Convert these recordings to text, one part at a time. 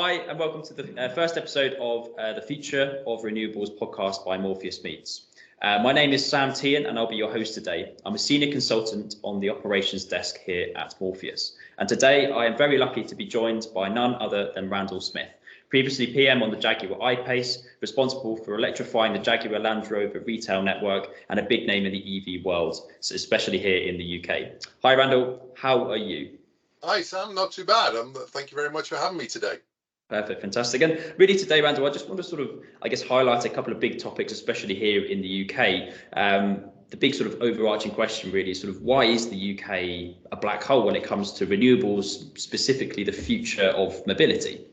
Hi, and welcome to the first episode of the Future of Renewables podcast by Morpheus Meets. My name is Sam Tearne, and I'll be your host today. I'm a senior consultant on the operations desk here at Morpheus. And today I am very lucky to be joined by none other than Randal Smith, previously PM on the Jaguar I-Pace, responsible for electrifying the Jaguar Land Rover retail network and a big name in the EV world, especially here in the UK. Hi, Randal. How are you? Hi, Sam. Not too bad. Thank you very much for having me today. Perfect, fantastic. And really today, Randal, I just want to highlight a couple of big topics, especially here in the UK. The big sort of overarching question really is why is the UK a black hole when it comes to renewables, specifically the future of mobility?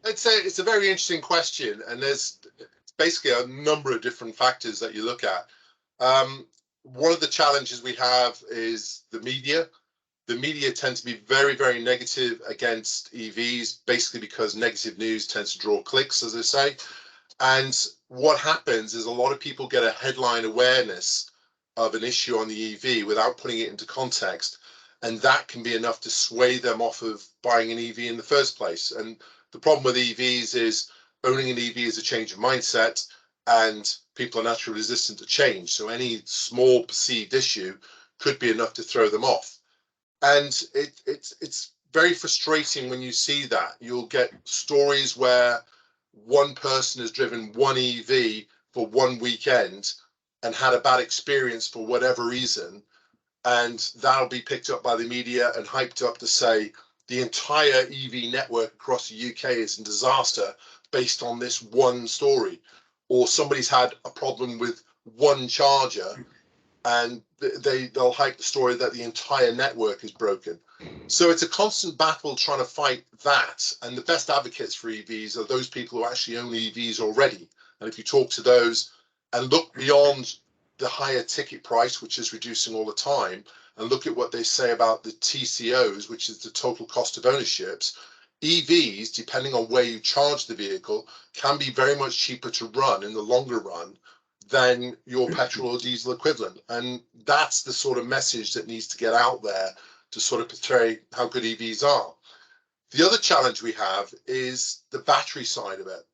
It's a very interesting question, and there's basically a number of different factors that you look at. One of the challenges we have is the media. The media tend to be very, very negative against EVs, basically because negative news tends to draw clicks, as they say. And what happens is a lot of people get a headline awareness of an issue on the EV without putting it into context. And that can be enough to sway them off of buying an EV in the first place. And the problem with EVs is owning an EV is a change of mindset, and people are naturally resistant to change. So any small perceived issue could be enough to throw them off. And it's very frustrating when you see that. You'll get stories where one person has driven one EV for one weekend and had a bad experience for whatever reason, and that'll be picked up by the media and hyped up to say the entire EV network across the UK is in disaster based on this one story. Or somebody's had a problem with one charger and they'll hype the story that the entire network is broken. So it's a constant battle trying to fight that. And the best advocates for EVs are those people who actually own EVs already. And if you talk to those and look beyond the higher ticket price, which is reducing all the time, and look at what they say about the TCOs, which is the total cost of ownerships, EVs, depending on where you charge the vehicle, can be very much cheaper to run in the longer run than your petrol or diesel equivalent. And that's the sort of message that needs to get out there to sort of portray how good EVs are. The other challenge we have is the battery side of it.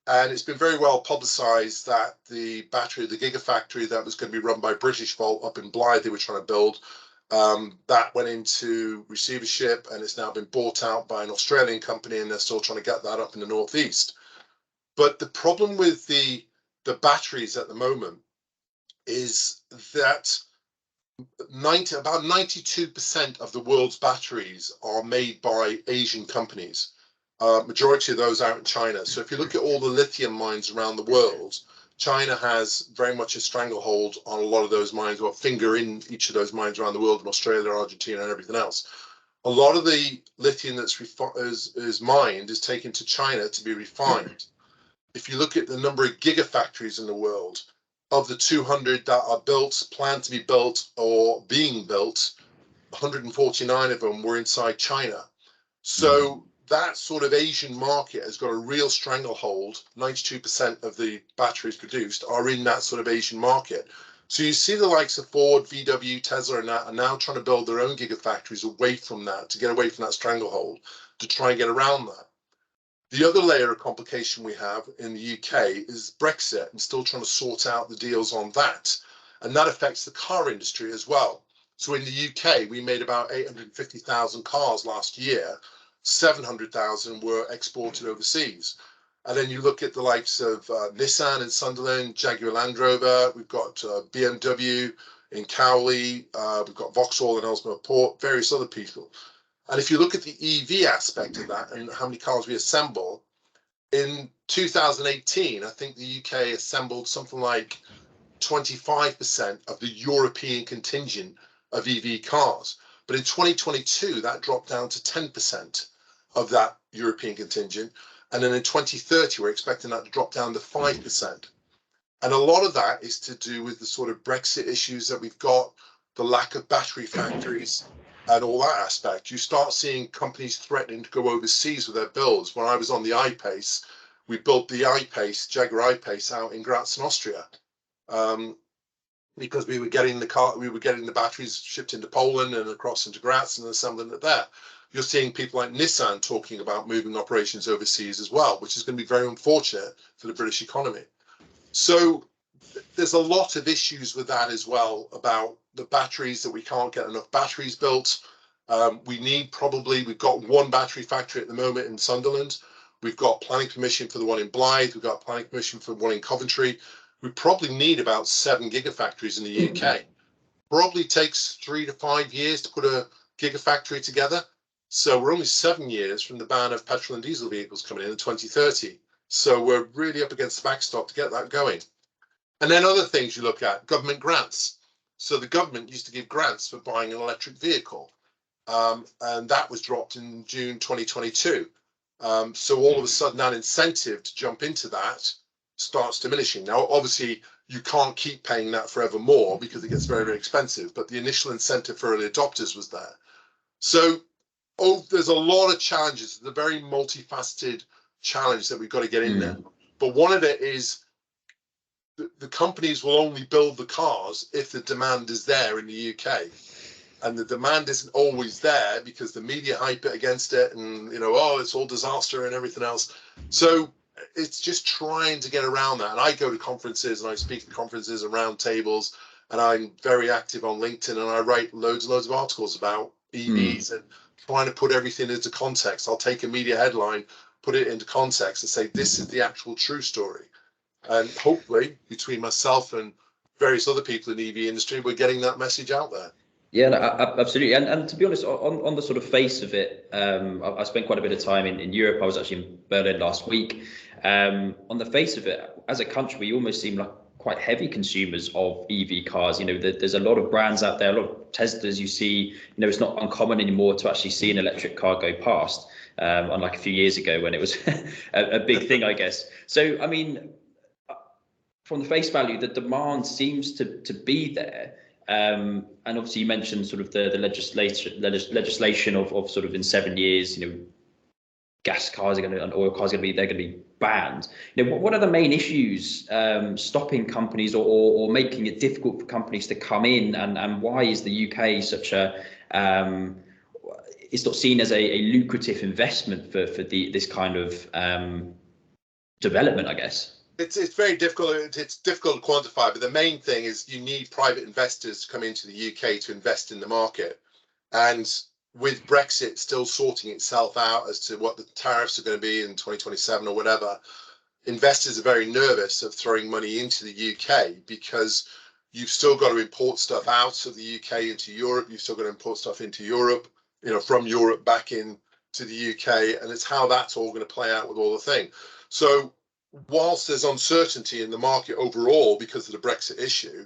And it's been very well publicized that the battery, the gigafactory that was going to be run by Britishvolt up in Blythe, they were trying to build, that went into receivership and it's now been bought out by an Australian company, and they're still trying to get that up in the northeast. But the problem with the batteries at the moment is that about 92% of the world's batteries are made by Asian companies. Majority of those out in China. So if you look at all the lithium mines around the world, China has very much a stranglehold on a lot of those mines, or a finger in each of those mines around the world, in Australia, Argentina, and everything else. A lot of the lithium that's is mined is taken to China to be refined. If you look at the number of gigafactories in the world, of the 200 that are built, planned to be built, or being built, 149 of them were inside China. So that sort of Asian market has got a real stranglehold. 92% of the batteries produced are in that sort of Asian market. So you see the likes of Ford, VW, Tesla, and that are now trying to build their own gigafactories away from that, to get away from that stranglehold, to try and get around that. The other layer of complication we have in the UK is Brexit, and still trying to sort out the deals on that. And that affects the car industry as well. So in the UK, we made about 850,000 cars last year. 700,000 were exported overseas. And then you look at the likes of Nissan in Sunderland, Jaguar Land Rover, we've got BMW in Cowley, we've got Vauxhall in Ellesmere Port, various other people. And if you look at the EV aspect of that and how many cars we assemble, in 2018, I think the UK assembled something like 25% of the European contingent of EV cars. But in 2022, that dropped down to 10% of that European contingent. And then in 2030, we're expecting that to drop down to 5%. And a lot of that is to do with the sort of Brexit issues that we've got, the lack of battery factories, and all that aspect. You start seeing companies threatening to go overseas with their builds. When I was on the I-Pace, we built the I-Pace, Jaguar I-Pace, out in Graz in Austria. because we were getting the batteries shipped into Poland and across into Graz and assembling it there. You're seeing people like Nissan talking about moving operations overseas as well, which is going to be very unfortunate for the British economy. So there's a lot of issues with that as well, about the batteries, that we can't get enough batteries built. We've got one battery factory at the moment in Sunderland. We've got planning permission for the one in Blyth. We've got planning permission for one in Coventry. We probably need about 7 gigafactories in the UK. Probably takes 3 to 5 years to put a gigafactory together. So we're only 7 years from the ban of petrol and diesel vehicles coming in 2030. So we're really up against the backstop to get that going. And then other things you look at, government grants. So the government used to give grants for buying an electric vehicle. And that was dropped in June 2022. So all of a sudden that incentive to jump into that starts diminishing. Now, obviously, you can't keep paying that forevermore because it gets very, very expensive. But the initial incentive for early adopters was there. So there's a lot of challenges. It's a very multifaceted challenge that we've got to get in there. But one of it is the companies will only build the cars if the demand is there in the UK. And the demand isn't always there because the media hype it against it and, it's all disaster and everything else. So it's just trying to get around that. And I go to conferences and I speak at conferences and round tables, and I'm very active on LinkedIn, and I write loads and loads of articles about EVs and trying to put everything into context. I'll take a media headline, put it into context and say, this is the actual true story. And hopefully between myself and various other people in the EV industry, we're getting that message out there. Yeah, no, absolutely. And to be honest, on the sort of face of it, I spent quite a bit of time in Europe. I was actually in Berlin last week. On the face of it, as a country, we almost seem like quite heavy consumers of EV cars. There's a lot of brands out there, a lot of Teslas you see. It's not uncommon anymore to actually see an electric car go past, unlike a few years ago when it was a big thing, I guess. So, I mean, from the face value, the demand seems to be there. And obviously you mentioned sort of the legislation of sort of in 7 years, gas cars are and oil cars are going to be banned. What are the main issues stopping companies or making it difficult for companies to come in, and why is the UK such a it's not seen as a lucrative investment for this kind of development, I guess? It's very difficult. It's difficult to quantify, but the main thing is you need private investors to come into the UK to invest in the market. And with Brexit still sorting itself out as to what the tariffs are going to be in 2027 or whatever, investors are very nervous of throwing money into the UK because you've still got to import stuff out of the UK into Europe. You've still got to import stuff into Europe, from Europe back in to the UK. And it's how that's all going to play out with all the thing. So whilst there's uncertainty in the market overall because of the Brexit issue,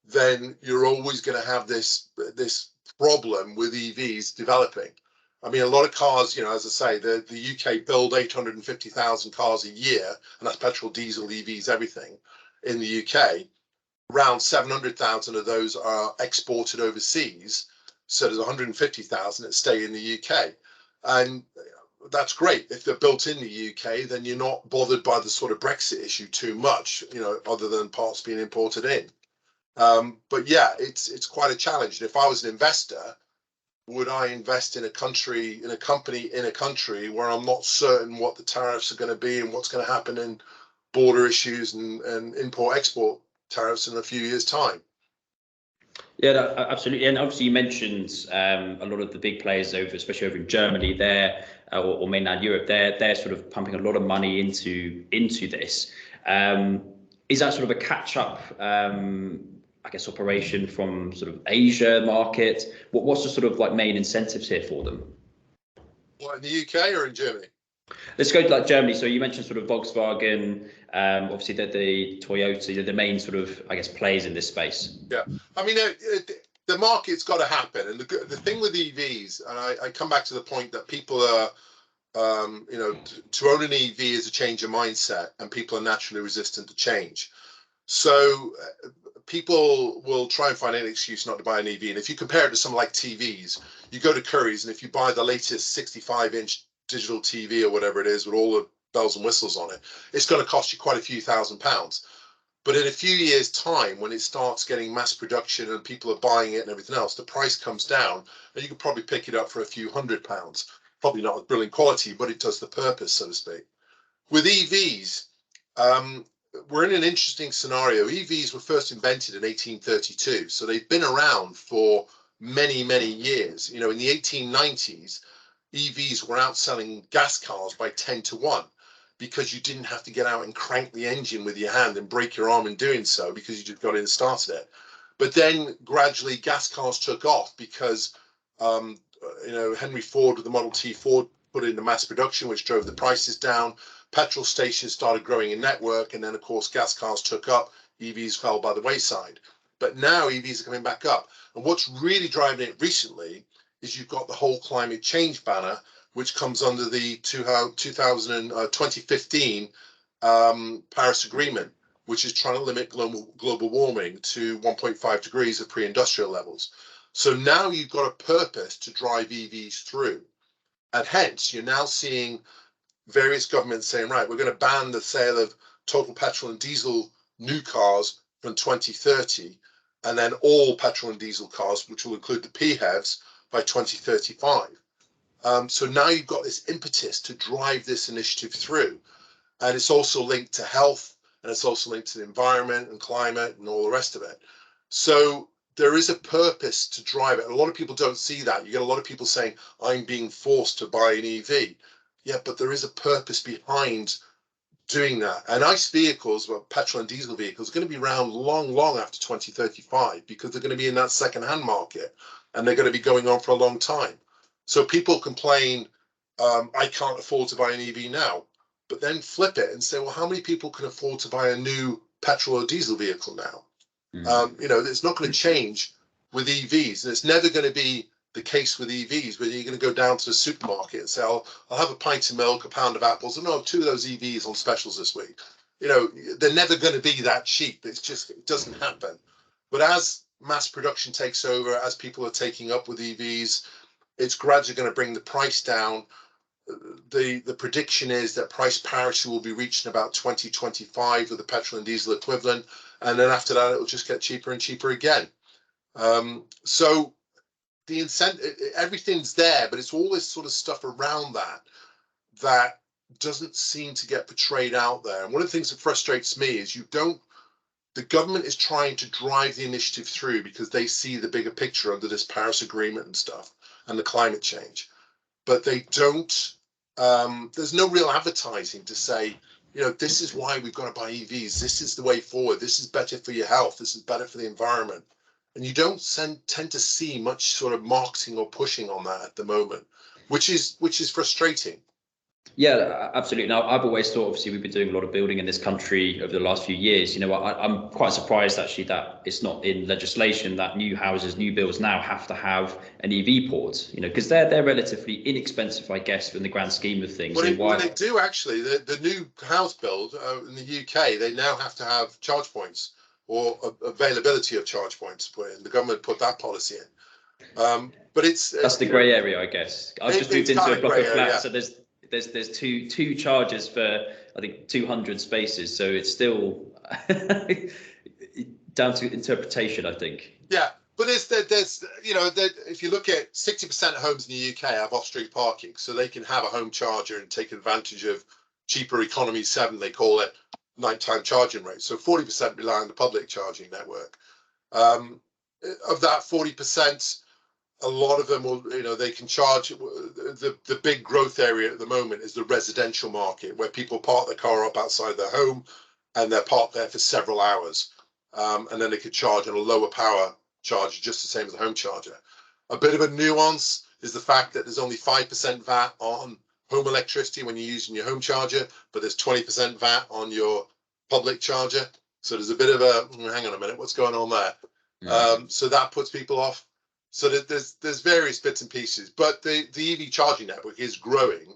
then you're always going to have this problem with EVs developing. I mean, a lot of cars, as I say, the UK build 850,000 cars a year, and that's petrol, diesel, EVs, everything in the UK. Around 700,000 of those are exported overseas. So there's 150,000 that stay in the UK. And that's great. If they're built in the UK, then you're not bothered by the sort of Brexit issue too much, other than parts being imported in. But yeah, it's quite a challenge. And if I was an investor, would I invest in a company in a country where I'm not certain what the tariffs are going to be and what's going to happen in border issues and import-export tariffs in a few years' time? Yeah, no, absolutely. And obviously you mentioned a lot of the big players especially over in Germany there, or mainland Europe, they're sort of pumping a lot of money into this. Is that sort of a catch-up, I guess, operation from sort of Asia market? What's the sort of like main incentives here for them? What, in the UK or in Germany? Let's go to like Germany. So you mentioned sort of Volkswagen, obviously the Toyota, the main sort of, I guess, players in this space. Yeah, I mean, the market's got to happen. And the thing with EVs, and I come back to the point that people are, to own an EV is a change of mindset, and people are naturally resistant to change. So people will try and find any excuse not to buy an EV. And if you compare it to something like TVs, you go to Curry's, and if you buy the latest 65-inch digital TV or whatever it is with all the bells and whistles on it, it's going to cost you quite a few £1,000s. But in a few years' time, when it starts getting mass production and people are buying it and everything else, the price comes down and you can probably pick it up for a few £100. Probably not of brilliant quality, but it does the purpose, so to speak. With EVs, we're in an interesting scenario. EVs were first invented in 1832, so they've been around for many, many years. You know, in the 1890s, EVs were outselling gas cars by 10 to 1 because you didn't have to get out and crank the engine with your hand and break your arm in doing so because you just got in and started it. But then gradually gas cars took off because, you know, Henry Ford with the Model T Ford put it into mass production, which drove the prices down. Petrol stations started growing in network, and then, of course, gas cars took up. EVs fell by the wayside. But now EVs are coming back up. And what's really driving it recently is you've got the whole climate change banner, which comes under the 2015 Paris Agreement, which is trying to limit global warming to 1.5 degrees of pre-industrial levels. So now you've got a purpose to drive EVs through. And hence, you're now seeing various governments saying, right, we're going to ban the sale of total petrol and diesel new cars from 2030, and then all petrol and diesel cars, which will include the PHEVs, by 2035. So now you've got this impetus to drive this initiative through. And it's also linked to health, and it's also linked to the environment and climate and all the rest of it. So there is a purpose to drive it. A lot of people don't see that. You get a lot of people saying, I'm being forced to buy an EV. Yeah, but there is a purpose behind doing that. And ICE vehicles, well, petrol and diesel vehicles, are going to be around long, long after 2035 because they're going to be in that second-hand market and they're going to be going on for a long time. So people complain, I can't afford to buy an EV now, but then flip it and say, well, how many people can afford to buy a new petrol or diesel vehicle now? You know, it's not going to change with EVs, and it's never going to be the case with EVs, where you're going to go down to the supermarket and say, I'll have a pint of milk, a pound of apples, and no, 2 of those EVs on specials this week. You know, they're never going to be that cheap. It's just, it doesn't happen. But as mass production takes over, as people are taking up with EVs, it's gradually going to bring the price down. The prediction is that price parity will be reached in about 2025 with the petrol and diesel equivalent. And then after that, it will just get cheaper and cheaper again. So the incentive, everything's there, but it's all this sort of stuff around that doesn't seem to get portrayed out there. And one of the things that frustrates me is the government is trying to drive the initiative through because they see the bigger picture under this Paris Agreement and stuff and the climate change. But they don't, there's no real advertising to say, you know, this is why we've got to buy EVs. This is the way forward. This is better for your health. This is better for the environment. And you don't tend to see much sort of marketing or pushing on that at the moment, which is frustrating. Yeah, absolutely. Now, I've always thought, obviously, we've been doing a lot of building in this country over the last few years. You know, I'm quite surprised, actually, that it's not in legislation that new houses, new builds now have to have an EV port, you know, because they're relatively inexpensive, I guess, in the grand scheme of things. Well, they do, actually. The new house build in the UK, they now have to have charge points or availability of charge points put in. The government put that policy in. But that's the grey area, I guess. I've just moved into a block of flats, so there's two charges for, I think, 200 spaces, so it's still down to interpretation, I think. Yeah, but there's you know, if you look at 60% of homes in the UK have off-street parking, so they can have a home charger and take advantage of cheaper economy 7, they call it, nighttime charging rates. So 40% rely on the public charging network. Of that 40%, a lot of them will, you know, they can charge. The big growth area at the moment is the residential market, where people park their car up outside their home and they're parked there for several hours. And then they could charge on a lower power charger, just the same as a home charger. A bit of a nuance is the fact that there's only 5% VAT on home electricity when you're using your home charger, but there's 20% VAT on your public charger. So there's a bit of a, hang on a minute, what's going on there? So that puts people off. So there's various bits and pieces, but the EV charging network is growing.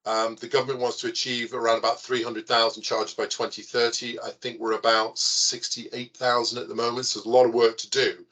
The government wants to achieve around about 300,000 chargers by 2030. I think we're about 68,000 at the moment, so there's a lot of work to do.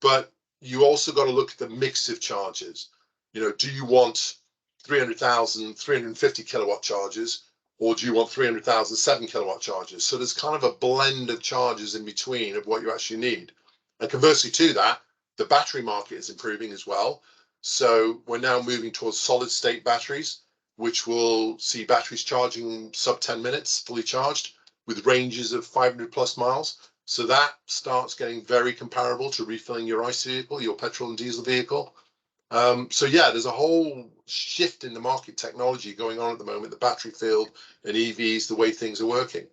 But you also got to look at the mix of chargers. You know, do you want 300,000, 350 kilowatt chargers, Or do you want 300,000 7 kilowatt chargers? So there's kind of a blend of chargers in between of what you actually need. And conversely to that, the battery market is improving as well. So we're now moving towards solid state batteries, which will see batteries charging sub 10 minutes, fully charged, with ranges of 500 plus miles. So that starts getting very comparable to refilling your ICE vehicle, your petrol and diesel vehicle. So yeah, there's a whole shift in the market technology going on at the moment, the battery field and EVs, the way things are working.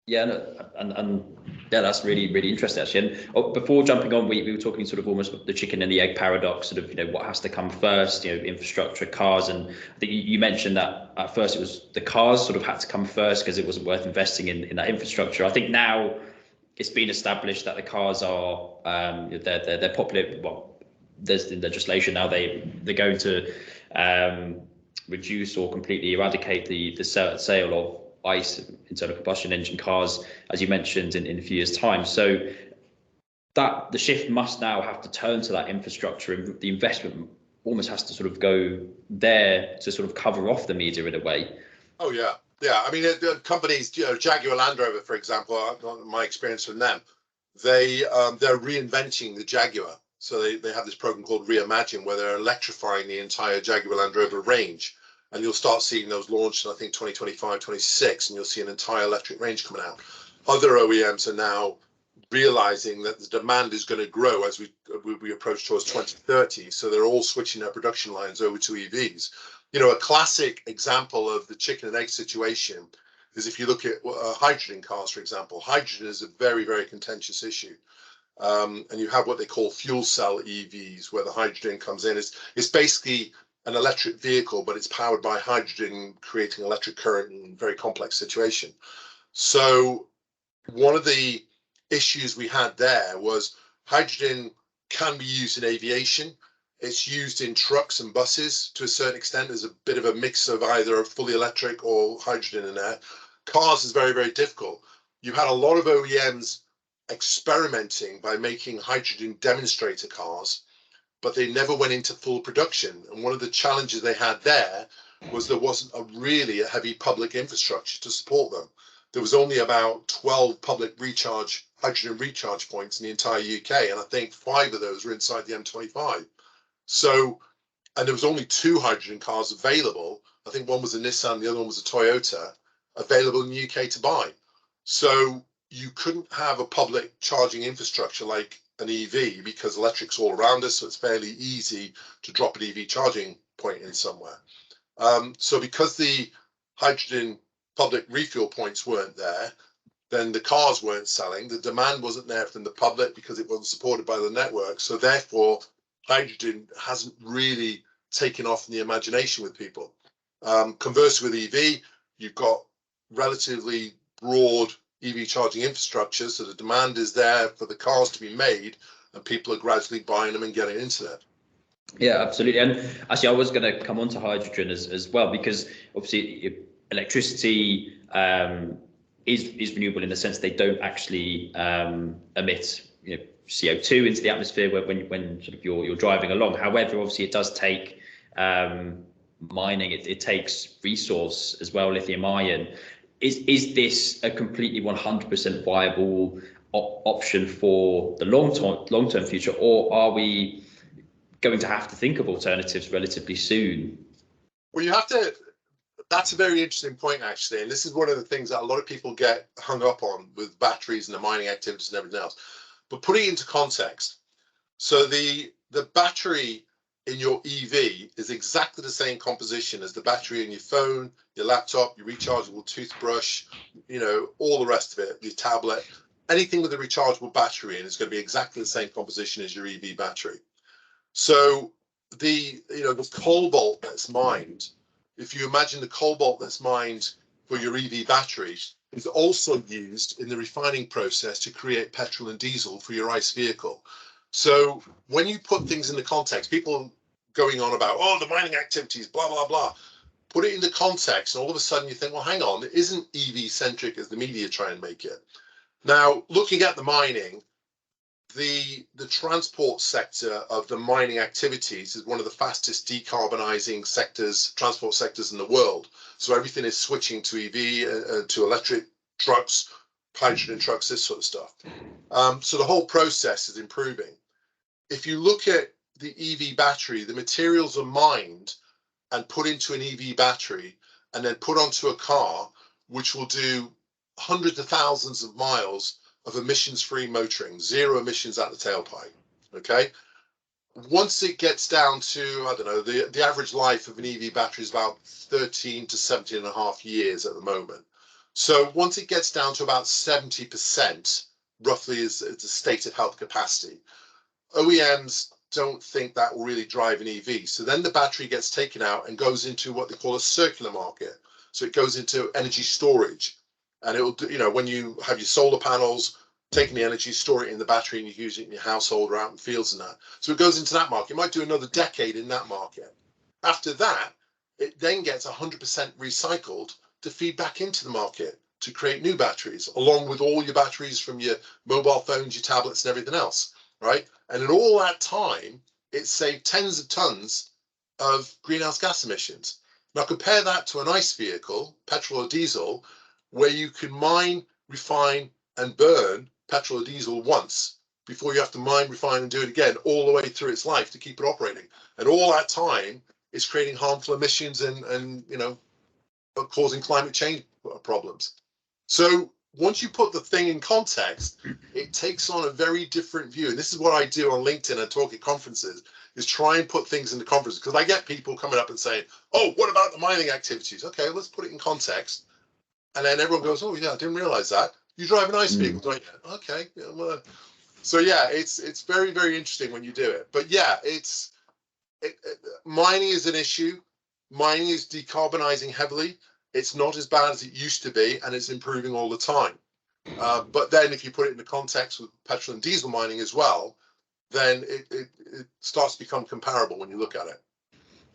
Yeah, no, and yeah, that's really interesting actually. And before jumping on, we were talking sort of almost the chicken and the egg paradox, sort of, what has to come first, infrastructure, cars. And I think you mentioned that at first it was the cars sort of had to come first because it wasn't worth investing in that infrastructure. I think now it's been established that the cars are they're popular. Well, there's legislation now they're going to reduce or completely eradicate the sale of ICE, internal combustion engine cars, as you mentioned, in a few years' time. So that the shift must now have to turn to that infrastructure, and the investment almost has to sort of go there to sort of cover off the media in a way. Oh yeah, yeah. I mean, the companies, Jaguar Land Rover, for example, my experience from them, they're reinventing the Jaguar. So they have this program called Reimagine, where they're electrifying the entire Jaguar Land Rover range. And you'll start seeing those launched in, I think, 2025, 26, and you'll see an entire electric range coming out. Other OEMs are now realizing that the demand is going to grow as we approach towards 2030. So they're all switching their production lines over to EVs. A classic example of the chicken and egg situation is if you look at hydrogen cars, for example. Hydrogen is a very contentious issue. And you have what they call fuel cell EVs, where the hydrogen comes in. It's basically an electric vehicle, but it's powered by hydrogen, creating electric current in a very complex situation. So one of the issues we had there was hydrogen can be used in aviation. It's used in trucks and buses to a certain extent. There's a bit of a mix of either fully electric or hydrogen in there. Cars is very difficult. You had a lot of OEMs experimenting by making hydrogen demonstrator cars, but they never went into full production. And one of the challenges they had there was there wasn't a heavy public infrastructure to support them. There was only about 12 public hydrogen recharge points in the entire UK, and I think 5 of those were inside the M25. So, and there was only 2 hydrogen cars available. I think one was a Nissan, the other one was a Toyota, available in the UK to buy. So you couldn't have a public charging infrastructure like an EV because electric's all around us, so it's fairly easy to drop an EV charging point in somewhere. So because the hydrogen public refuel points weren't there, then the cars weren't selling. The demand wasn't there from the public because it wasn't supported by the network. So therefore, hydrogen hasn't really taken off in the imagination with people. Conversely with EV, you've got relatively broad EV charging infrastructure, so the demand is there for the cars to be made, and people are gradually buying them and getting into that. Yeah, absolutely. And actually, I was going to come on to hydrogen as well, because obviously electricity is renewable in the sense they don't actually emit CO2 into the atmosphere when sort of you're driving along. However, obviously it does take mining. It takes resource as well, lithium ion. Is this a completely 100% viable option for the long-term future, or are we going to have to think of alternatives relatively soon? Well, that's a very interesting point, actually. And this is one of the things that a lot of people get hung up on with batteries and the mining activities and everything else. But putting it into context, so the battery in your EV is exactly the same composition as the battery in your phone, your laptop, your rechargeable toothbrush, all the rest of it, your tablet. Anything with a rechargeable battery in is going to be exactly the same composition as your EV battery. So the cobalt that's mined, if you imagine the cobalt that's mined for your EV battery, is also used in the refining process to create petrol and diesel for your ICE vehicle. So when you put things in the context, people going on about, the mining activities, blah, blah, blah, put it in the context, and all of a sudden you think, well, hang on, it isn't EV centric as the media try and make it. Now, looking at the mining, the transport sector of the mining activities is one of the fastest decarbonizing sectors, transport sectors in the world. So everything is switching to EV, to electric trucks, hydrogen trucks, this sort of stuff. So the whole process is improving. If you look at the EV battery, the materials are mined and put into an EV battery and then put onto a car, which will do hundreds of thousands of miles of emissions-free motoring, zero emissions at the tailpipe, okay? Once it gets down to, I don't know, the average life of an EV battery is about 13 to 17 and a half years at the moment. So once it gets down to about 70%, roughly is the stated health capacity, OEMs don't think that will really drive an EV. So then the battery gets taken out and goes into what they call a circular market. So it goes into energy storage. And it will do, you know, when you have your solar panels, taking the energy, store it in the battery, and you use it in your household or out in fields and that. So it goes into that market. It might do another decade in that market. After that, it then gets 100% recycled to feed back into the market to create new batteries, along with all your batteries from your mobile phones, your tablets, and everything else, right? And in all that time, it saved tens of tons of greenhouse gas emissions. Now compare that to an ICE vehicle, petrol or diesel, where you can mine, refine, and burn petrol or diesel once before you have to mine, refine, and do it again all the way through its life to keep it operating. And all that time is creating harmful emissions and you know, causing climate change problems. So once you put the thing in context, it takes on a very different view. And this is what I do on LinkedIn and talk at conferences, is try and put things into conferences. Because I get people coming up and saying, oh, what about the mining activities? Okay, let's put it in context. And then everyone goes, oh, yeah, I didn't realize that. You drive an ICE vehicle, don't you? Okay. Yeah, well, so, yeah, it's very, very interesting when you do it. But, yeah, mining is an issue. Mining is decarbonizing heavily. It's not as bad as it used to be, and it's improving all the time. But then if you put it in the context with petrol and diesel mining as well, then it starts to become comparable when you look at it.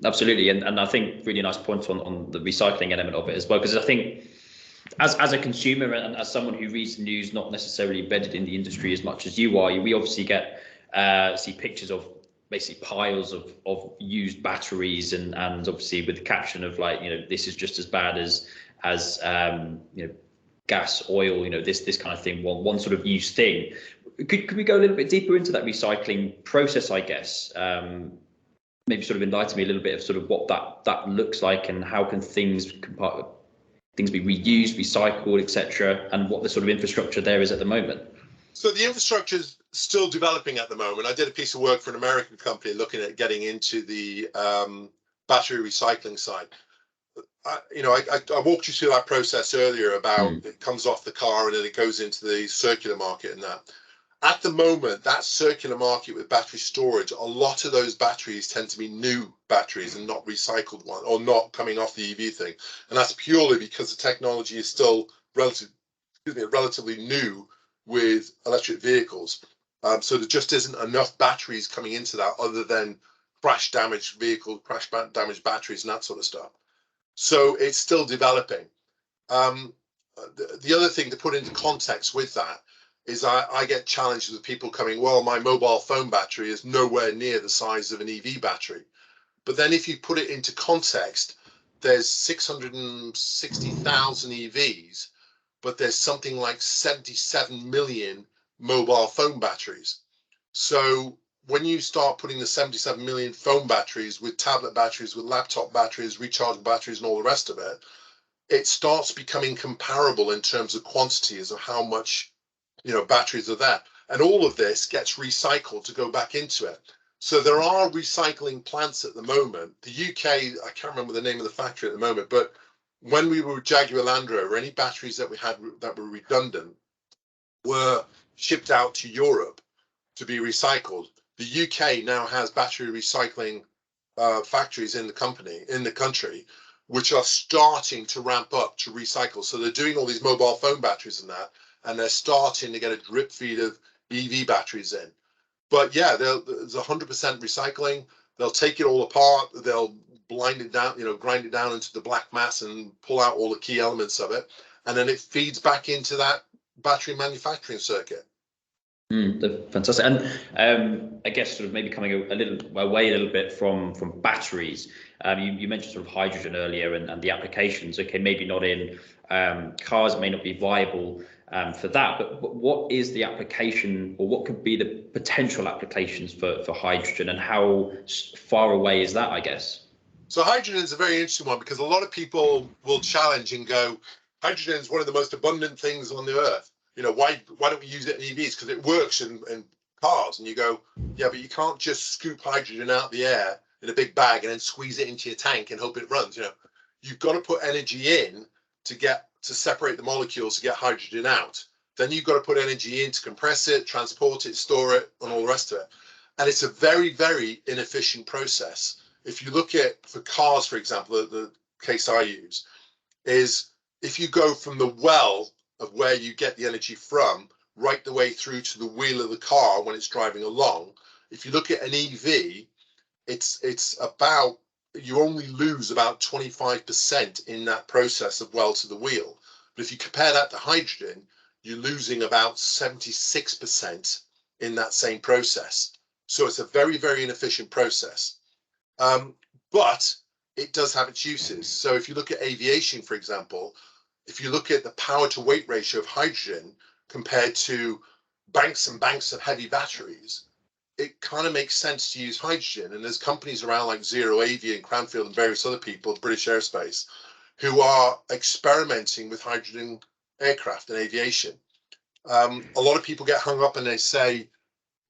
Absolutely. And I think really nice point on the recycling element of it as well, because I think as a consumer and as someone who reads the news, not necessarily embedded in the industry as much as you are, we obviously get see pictures of basically piles of used batteries and obviously with the caption of like, you know, this is just as bad as you know, gas, oil, you know, this kind of thing, one sort of used thing. Could we go a little bit deeper into that recycling process, I guess? Maybe sort of enlighten me a little bit of sort of what that looks like and how can things be reused, recycled, etc., and what the sort of infrastructure there is at the moment. So the infrastructure is still developing at the moment. I did a piece of work for an American company looking at getting into the battery recycling side. I walked you through that process earlier about it comes off the car and then it goes into the circular market and that. At the moment, that circular market with battery storage, a lot of those batteries tend to be new batteries and not recycled ones, or not coming off the EV thing. And that's purely because the technology is still relatively new with electric vehicles. So there just isn't enough batteries coming into that other than crash damaged vehicles, crash damaged batteries and that sort of stuff. So it's still developing. The other thing to put into context with that is I get challenged with people coming, well, my mobile phone battery is nowhere near the size of an EV battery. But then if you put it into context, there's 660,000 EVs, but there's something like 77 million mobile phone batteries. So when you start putting the 77 million phone batteries with tablet batteries, with laptop batteries, rechargeable batteries, and all the rest of it, it starts becoming comparable in terms of quantities of how much, you know, batteries are there. And all of this gets recycled to go back into it. So there are recycling plants at the moment. The UK, I can't remember the name of the factory at the moment, but when we were with Jaguar Land Rover, any batteries that we had that were redundant were shipped out to Europe to be recycled. The UK now has battery recycling factories in the country, which are starting to ramp up to recycle. So they're doing all these mobile phone batteries and that, and they're starting to get a drip feed of EV batteries in. But yeah, there's 100% recycling. They'll take it all apart. They'll grind it down into the black mass and pull out all the key elements of it. And then it feeds back into that battery manufacturing circuit. Fantastic. And I guess sort of maybe coming a little away a little bit from batteries. You mentioned sort of hydrogen earlier and the applications. Okay, maybe not in cars, may not be viable for that. But what is the application, or what could be the potential applications for hydrogen, and how far away is that, I guess? So hydrogen is a very interesting one, because a lot of people will challenge and go, hydrogen is one of the most abundant things on the earth. Why don't we use it in EVs? Because it works in cars. And you go, yeah, but you can't just scoop hydrogen out the air in a big bag and then squeeze it into your tank and hope it runs. You've got to put energy in to separate the molecules to get hydrogen out. Then you've got to put energy in to compress it, transport it, store it, and all the rest of it. And it's a very, very inefficient process. If you look at, for cars, for example, the case I use is, if you go from the well of where you get the energy from right the way through to the wheel of the car when it's driving along, if you look at an EV, it's about, you only lose about 25% in that process of well to the wheel. But if you compare that to hydrogen, you're losing about 76% in that same process. So it's a very, very inefficient process. But it does have its uses. So if you look at aviation, for example, if you look at the power to weight ratio of hydrogen compared to banks and banks of heavy batteries, it kind of makes sense to use hydrogen. And there's companies around like Zero Avi and Cranfield and various other people, British Aerospace, who are experimenting with hydrogen aircraft and aviation. A lot of people get hung up and they say,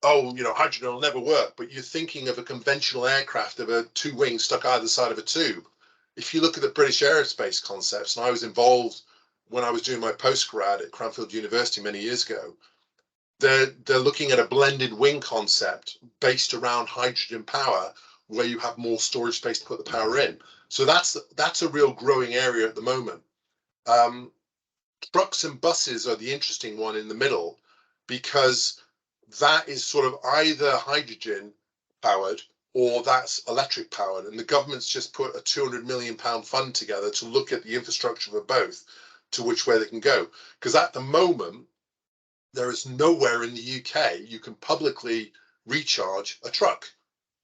oh, hydrogen will never work. But you're thinking of a conventional aircraft of a two wings stuck either side of a tube. If you look at the British Aerospace concepts, and I was involved when I was doing my postgrad at Cranfield University many years ago, they're looking at a blended wing concept based around hydrogen power, where you have more storage space to put the power in. So that's a real growing area at the moment. Trucks and buses are the interesting one in the middle, because that is sort of either hydrogen powered or that's electric powered. And the government's just put a £200 million fund together to look at the infrastructure for both, to which way they can go. Because at the moment, there is nowhere in the UK you can publicly recharge a truck.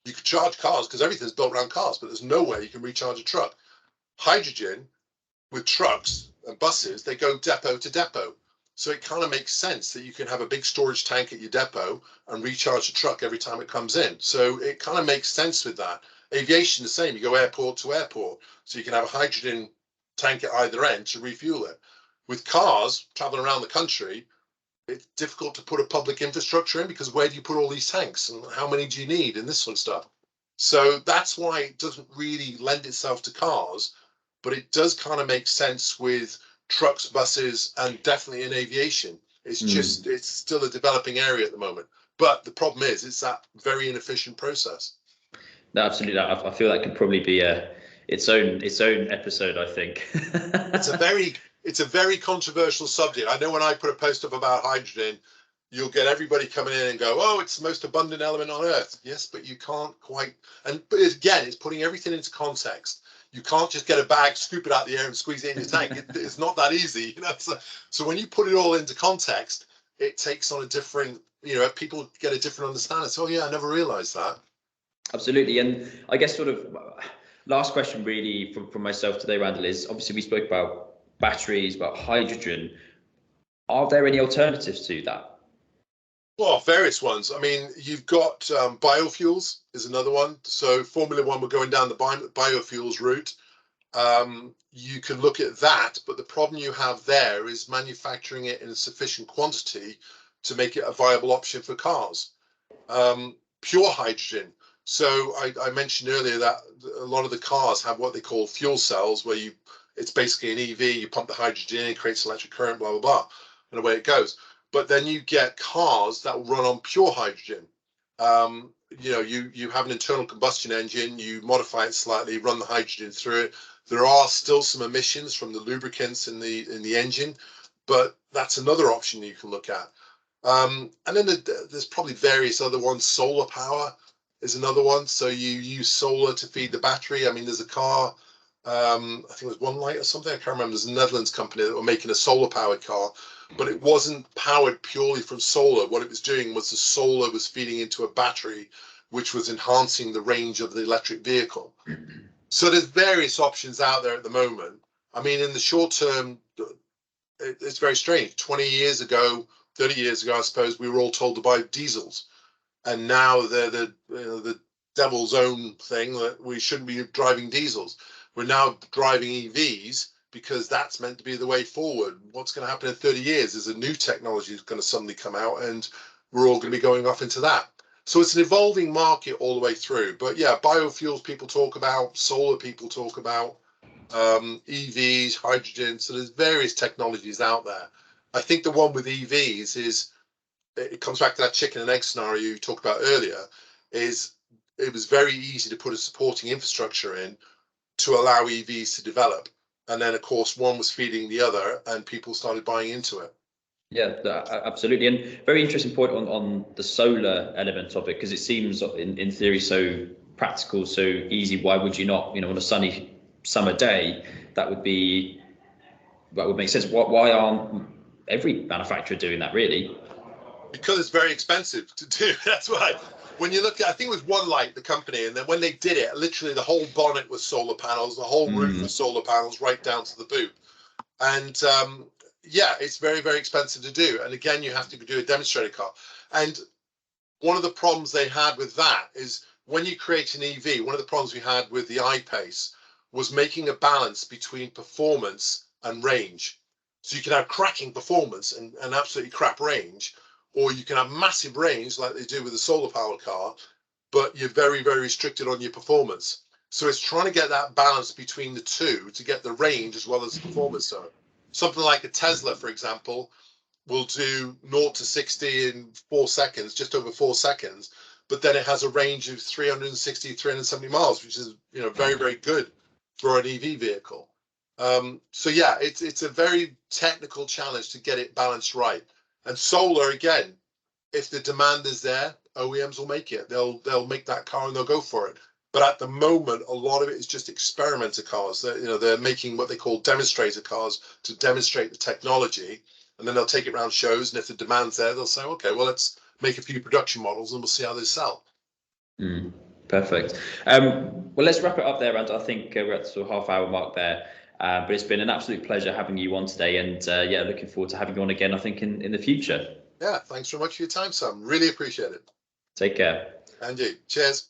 You can charge cars because everything's built around cars, but there's nowhere you can recharge a truck. Hydrogen with trucks and buses, they go depot to depot. So it kind of makes sense that you can have a big storage tank at your depot and recharge the truck every time it comes in. So it kind of makes sense with that. Aviation, the same. You go airport to airport. So you can have a hydrogen tank at either end to refuel it. With cars traveling around the country, it's difficult to put a public infrastructure in, because where do you put all these tanks and how many do you need and this sort of stuff? So that's why it doesn't really lend itself to cars, but it does kind of make sense with trucks, buses, and definitely in aviation. It's just, it's still a developing area at the moment. But the problem is, it's that very inefficient process. No, absolutely. I feel that could probably be its own episode, I think. It's a very controversial subject. I know when I put a post up about hydrogen, you'll get everybody coming in and go, oh, it's the most abundant element on Earth. Yes, but you can't quite. But again, it's putting everything into context. You can't just get a bag, scoop it out the air and squeeze it in your tank. It's not that easy. So when you put it all into context, it takes on a different, people get a different understanding. So, yeah, I never realized that. Absolutely. And I guess sort of last question really from myself today, Randal, is obviously we spoke about batteries, about hydrogen. Are there any alternatives to that? Well, various ones. I mean, you've got biofuels is another one. So Formula One, we're going down the biofuels route. You can look at that, but the problem you have there is manufacturing it in a sufficient quantity to make it a viable option for cars. Pure hydrogen. So I mentioned earlier that a lot of the cars have what they call fuel cells, where it's basically an EV, you pump the hydrogen in, it creates electric current, blah, blah, blah, and away it goes. But then you get cars that will run on pure hydrogen. You have an internal combustion engine, you modify it slightly, run the hydrogen through it. There are still some emissions from the lubricants in the engine, but that's another option you can look at. And then there's probably various other ones. Solar power is another one. So you use solar to feed the battery. I mean, there's a car, I think it was One Light or something, I can't remember. There's a Netherlands company that were making a solar powered car, but it wasn't powered purely from solar. What it was doing was the solar was feeding into a battery, which was enhancing the range of the electric vehicle. So there's various options out there at the moment. I mean, in the short term, it's very strange. 20 years ago, 30 years ago, I suppose, we were all told to buy diesels. And now they're the devil's own thing that we shouldn't be driving diesels. We're now driving EVs because that's meant to be the way forward. What's going to happen in 30 years is a new technology is going to suddenly come out and we're all going to be going off into that. So it's an evolving market all the way through. But yeah, biofuels people talk about, solar people talk about, EVs, hydrogen. So there's various technologies out there. I think the one with EVs is, it comes back to that chicken and egg scenario you talked about earlier, is it was very easy to put a supporting infrastructure in to allow EVs to develop. And then, of course, one was feeding the other and people started buying into it. Yeah, absolutely. And very interesting point on the solar element of it, because it seems in theory so practical, so easy. Why would you not, on a sunny summer day, that would make sense. Why aren't every manufacturer doing that, really? Because it's very expensive to do. That's why. When you look at, I think it was One Light, the company, and then when they did it, literally the whole bonnet was solar panels, the whole roof was solar panels, right down to the boot. And yeah, it's very, very expensive to do. And again, you have to do a demonstrator car. And one of the problems they had with that is when you create an EV, one of the problems we had with the I-Pace was making a balance between performance and range. So you can have cracking performance and absolutely crap range, or you can have massive range like they do with a solar powered car, but you're very, very restricted on your performance. So it's trying to get that balance between the two to get the range as well as the performance. So something like a Tesla, for example, will do 0 to 60 in 4 seconds, just over 4 seconds, but then it has a range of 360, 370 miles, which is, very, very good for an EV vehicle. So yeah, it's a very technical challenge to get it balanced right. And solar, again, if the demand is there, OEMs will make it. They'll make that car and they'll go for it. But at the moment, a lot of it is just experimenter cars. They're making what they call demonstrator cars to demonstrate the technology, and then they'll take it around shows. And if the demand's there, they'll say, okay, well, let's make a few production models and we'll see how they sell. Perfect. Well, let's wrap it up there, Randal. I think we're at the sort of half-hour mark there. But it's been an absolute pleasure having you on today, and yeah, looking forward to having you on again, I think, in the future. Yeah, thanks very much for your time, Sam. Really appreciate it. Take care. And you. Cheers.